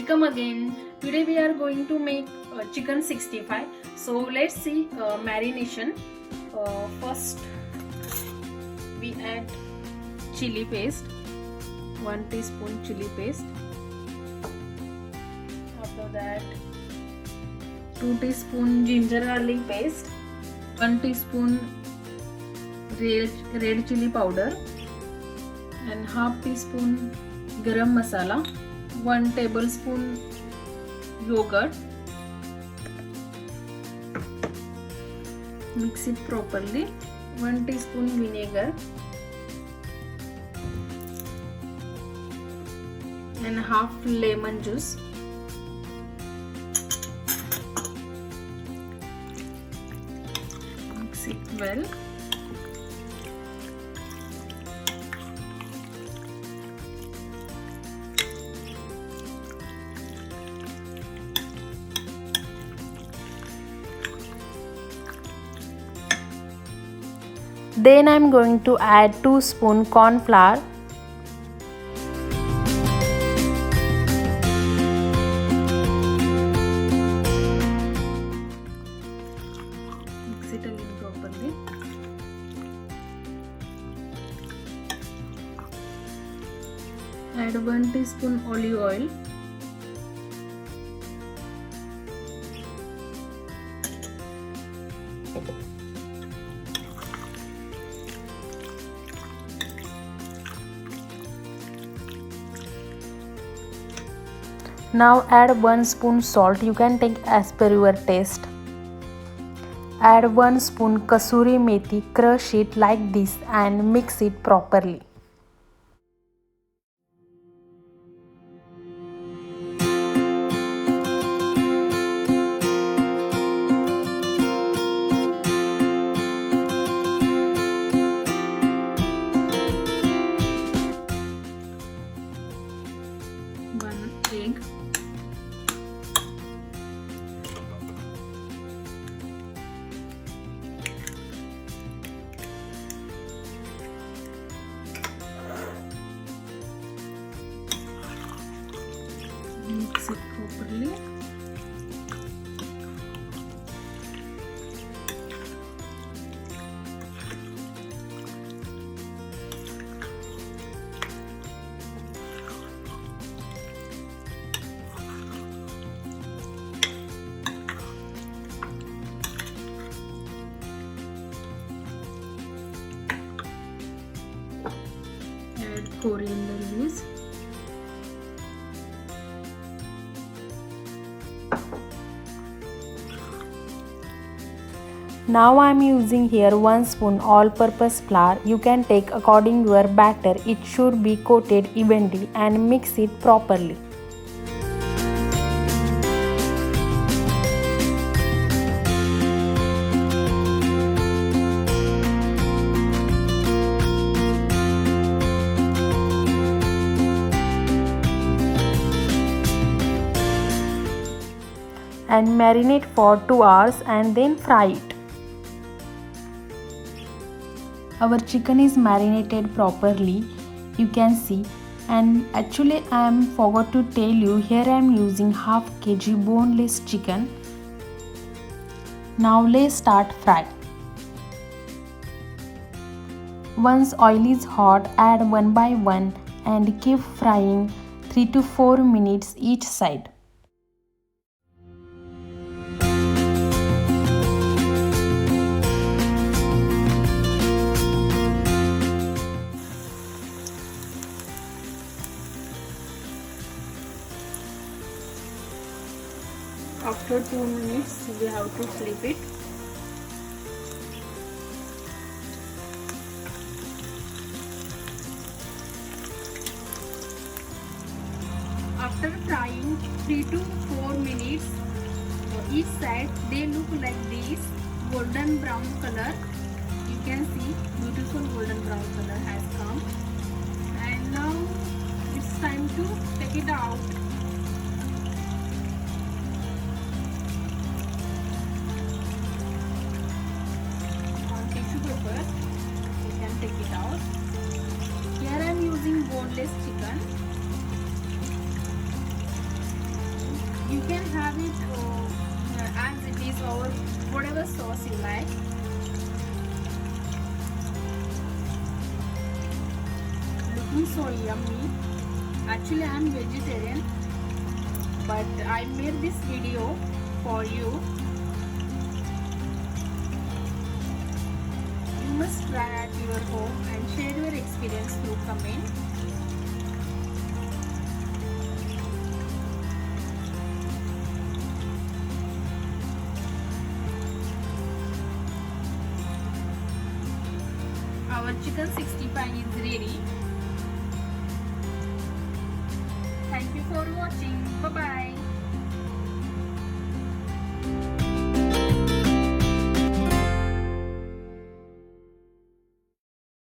Welcome again. Today we are going to make chicken 65. So let's see marination. First we add chili paste, 1 teaspoon chili paste. After that 2 teaspoon ginger garlic paste, 1 teaspoon red chili powder and half teaspoon garam masala, 1 tablespoon yogurt. Mix it properly. 1 teaspoon vinegar and half lemon juice. Mix it well. Then I am going to add 2 spoon corn flour, Mix it in properly. Add 1 teaspoon olive oil. Now add 1 spoon salt, you can take as per your taste. Add 1 spoon kasuri methi, crush it like this and mix it properly. Egg. Mix it properly. Add coriander leaves. Now I am using here 1 spoon all-purpose flour. You can take according your batter. It should be coated evenly and mix it properly. And marinate for 2 hours and then fry it. Our chicken is marinated properly, you can see, and actually I am forgot to tell you, here I am using half kg boneless chicken. Now let's start fry. Once oil is hot, add one by one and keep frying 3 to 4 minutes each side. After 2 minutes, we have to flip it. After frying 3 to 4 minutes, each side they look like this, golden brown color. You can see beautiful golden brown color has come. And now it's time to take it out. Take it out. Here I am using boneless chicken. can have it as it is or whatever sauce you like. Looking so yummy. Actually, I am vegetarian, but I made this video for you. You must try at your home and share your experience through comment. Our chicken 65 is ready. Thank you for watching. Bye bye.